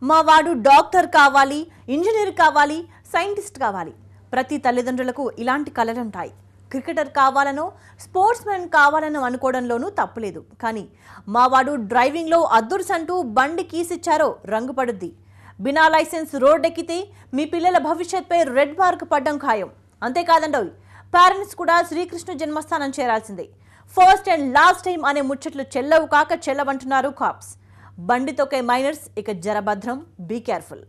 మా వాడు డాక్టర్ కావాలి, ఇంజనీర్ కావాలి, సైంటిస్ట్ కావాలి. ప్రతి తల్లిదండ్రులకు ఇలాంటి కలలుంటాయి. క్రికెటర్ కావాలనో, స్పోర్ట్స్ మ్యాన్ కావాలనో అనుకోవడంలోనూ తప్పులేదు. కానీ మా వాడు డ్రైవింగ్లో అద్దుర్సంటూ బండి కీసిచ్చారో రంగుపడుద్ది. బినా లైసెన్స్ రోడ్డెక్కితే మీ పిల్లల భవిష్యత్పై రెడ్ మార్క్ పడ్డం ఖాయం. అంతేకాదండోయ్, పేరెంట్స్ కూడా శ్రీకృష్ణ జన్మస్థానం చేరాల్సిందే. ఫస్ట్ అండ్ లాస్ట్ టైం అనే ముచ్చట్లు చెల్లవు కాక చెల్లవంటున్నారు కాప్స్. బండి తొక్కే మైనర్స్ ఇక జరభద్రం, బీ కేర్ఫుల్.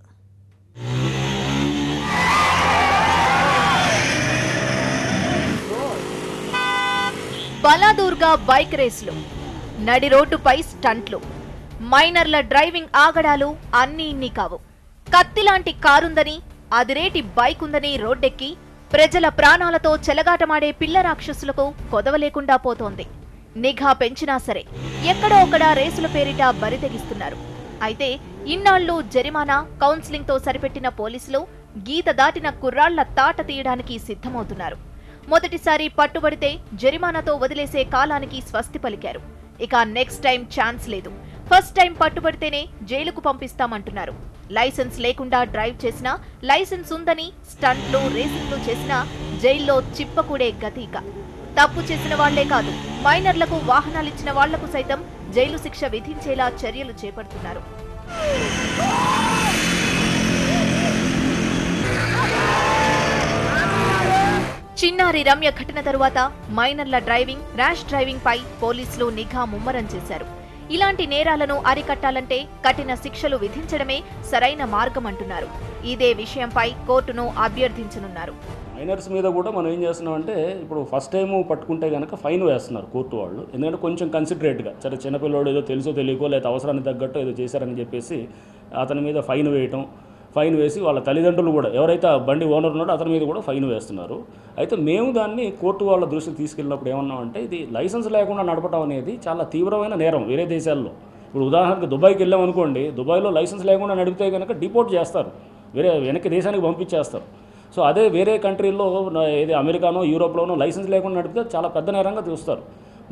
బలాదూర్గా బైక్ రేసులు, నడి రోడ్డుపై స్టంట్లు, మైనర్ల డ్రైవింగ్ ఆగడాలు అన్నీ ఇన్ని కావు. కత్తిలాంటి కారుందని, అదిరేటి బైక్ ఉందని రోడ్డెక్కి ప్రజల ప్రాణాలతో చెలగాటమాడే పిల్ల రాక్షసులకు కొదవలేకుండా పోతోంది. నిఘా పెంచినా సరే ఎక్కడో ఒకడ రేసుల పేరిట బరితెగిస్తున్నారు. అయితే ఇన్నాళ్లు జరిమానా, కౌన్సిలింగ్ తో సరిపెట్టిన పోలీసులు గీత దాటిన కుర్రాళ్ల తాట తీయడానికి సిద్ధమవుతున్నారు. మొదటిసారి పట్టుబడితే జరిమానాతో వదిలేసే కాలానికి స్వస్తి పలికారు. ఇక నెక్స్ట్ టైం ఛాన్స్ లేదు. ఫస్ట్ టైం పట్టుబడితేనే జైలుకు పంపిస్తామంటున్నారు. లైసెన్స్ లేకుండా డ్రైవ్ చేసినా, లైసెన్స్ ఉందని స్టంట్లు, రేసింగ్లు చేసినా జైల్లో చిప్పకూడే గతిక. తప్పు చేసిన వాళ్లే కాదు, మైనర్లకు వాహనాలిచ్చిన వాళ్లకు సైతం జైలు శిక్ష విధించేలా చర్యలు చేపడుతున్నారు. చిన్నారి రమ్య ఘటన తరువాత మైనర్ల డ్రైవింగ్, ర్యాష్ డ్రైవింగ్ పై పోలీసులు నిఘా ముమ్మరం చేశారు. ఇలాంటి నేరాలను అరికట్టాలంటే కఠిన శిక్షలు విధించడమే సరైన మార్గం అంటున్నారు. ఇదే విషయంపై కోర్టును అభ్యర్థించనున్నారు. మైనర్స్ మీద కూడా మనం ఏం చేస్తున్నామంటే, ఇప్పుడు ఫస్ట్ టైం పట్టుకుంటే కనుక ఫైన్ వేస్తున్నారు కోర్టు వాళ్ళు. ఎందుకంటే కొంచెం కన్సిడరేట్గా, సరే చిన్నపిల్లోడు ఏదో తెలుసో తెలియకో లేదా అవసరానికి తగ్గట్టు ఏదో చేశారని చెప్పేసి అతని మీద ఫైన్ వేయటం, ఫైన్ వేసి వాళ్ళ తల్లిదండ్రులు కూడా, ఎవరైతే ఆ బండి ఓనర్ ఉన్నాడో అతని మీద కూడా ఫైన్ వేస్తున్నారు. అయితే మేము దాన్ని కోర్టు వాళ్ళ దృష్టికి తీసుకెళ్ళినప్పుడు ఏమన్నామంటే, ఇది లైసెన్స్ లేకుండా నడపడం అనేది చాలా తీవ్రమైన నేరం వేరే దేశాల్లో. ఇప్పుడు ఉదాహరణకు దుబాయ్కి వెళ్ళామనుకోండి, దుబాయ్లో లైసెన్స్ లేకుండా నడిపితే కనుక డిపోర్ట్ చేస్తారు, వేరే వెనక్కి దేశానికి పంపించేస్తారు. సో అదే వేరే కంట్రీల్లో, ఏది అమెరికానో యూరోప్లోనో లైసెన్స్ లేకుండా నడిపితే చాలా పెద్ద నేరంగా చూస్తారు.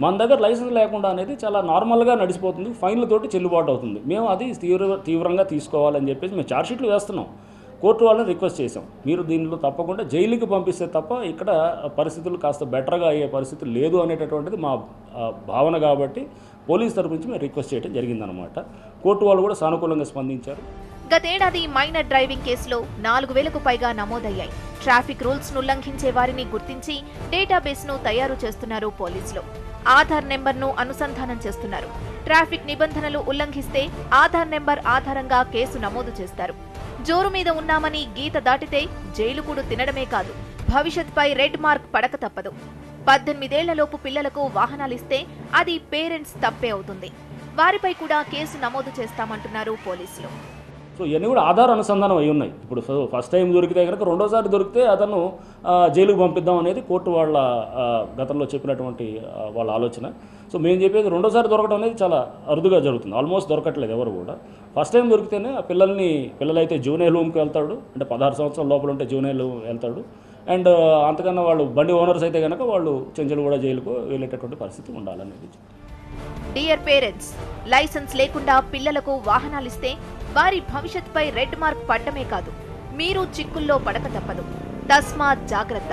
మన దగ్గర లైసెన్స్ లేకుండా అనేది చాలా నార్మల్గా నడిచిపోతుంది, ఫైన్లతోటి చెల్లుబాటు అవుతుంది. మేము అది తీవ్రంగా తీసుకోవాలని చెప్పేసి మేము ఛార్జ్షీట్లు వేస్తున్నాం. కోర్టు వాళ్ళని రిక్వెస్ట్ చేసాం, మీరు దీనిలో తప్పకుండా జైలుకి పంపిస్తే తప్ప ఇక్కడ పరిస్థితులు కాస్త బెటర్గా అయ్యే పరిస్థితి లేదు అనేటటువంటిది మా భావన. కాబట్టి పోలీస్ తరపు నుంచి మేము రిక్వెస్ట్ చేయడం జరిగిందనమాట. కోర్టు వాళ్ళు కూడా సానుకూలంగా స్పందించారు. గతేడాది మైనర్ డ్రైవింగ్ కేసులో 4,000కు పైగా నమోదయ్యాయి. ట్రాఫిక్ రూల్స్ ను ఉల్లంఘించే వారిని గుర్తించి డేటాబేస్ ను తయారు చేస్తున్నారు పోలీసులు. ఆధార్ నెంబర్ను అనుసంధానం చేస్తున్నారు. ట్రాఫిక్ నిబంధనలు ఉల్లంఘిస్తే ఆధార్ నెంబర్ ఆధారంగా కేసు నమోదు చేస్తారు. జోరు మీద ఉన్నామని గీత దాటితే జైలు కూడా తినడమే కాదు, భవిష్యత్పై రెడ్ మార్క్ పడక తప్పదు. 18 ఏళ్లలోపు పిల్లలకు వాహనాలిస్తే అది పేరెంట్స్ తప్పే అవుతుంది. వారిపై కూడా కేసు నమోదు చేస్తామంటున్నారు పోలీసులు. సో ఇవన్నీ కూడా ఆధార్ అనుసంధానం అయి ఉన్నాయి. ఇప్పుడు ఫస్ట్ టైం దొరికితే కనుక రెండోసారి దొరికితే అతను జైలుకు పంపిద్దాం అనేది కోర్టు వాళ్ళ గతంలో చెప్పినటువంటి వాళ్ళ ఆలోచన. సో మేము చెప్పేది రెండోసారి దొరకడం అనేది చాలా అరుదుగా జరుగుతుంది, ఆల్మోస్ట్ దొరకట్లేదు ఎవరు కూడా. ఫస్ట్ టైం దొరికితేనే ఆ పిల్లలైతే జూనియర్ హోమ్కి వెళ్తాడు, అంటే 16 సంవత్సరాల లోపల ఉంటే జూనియర్ వెళ్తాడు. అండ్ అంతకన్నా వాళ్ళు బండి ఓనర్స్ అయితే కనుక వాళ్ళు చెంచలు కూడా జైలుకు వెళ్ళేటటువంటి పరిస్థితి ఉండాలనేది. డియర్ పేరెంట్స్, లైసెన్స్ లేకుండా పిల్లలకు వాహనాలిస్తే వారి భవిష్యత్పై రెడ్ మార్క్ పడ్డమే కాదు, మీరు చిక్కుల్లో పడక తప్పదు. తస్మాత్ జాగ్రత్త.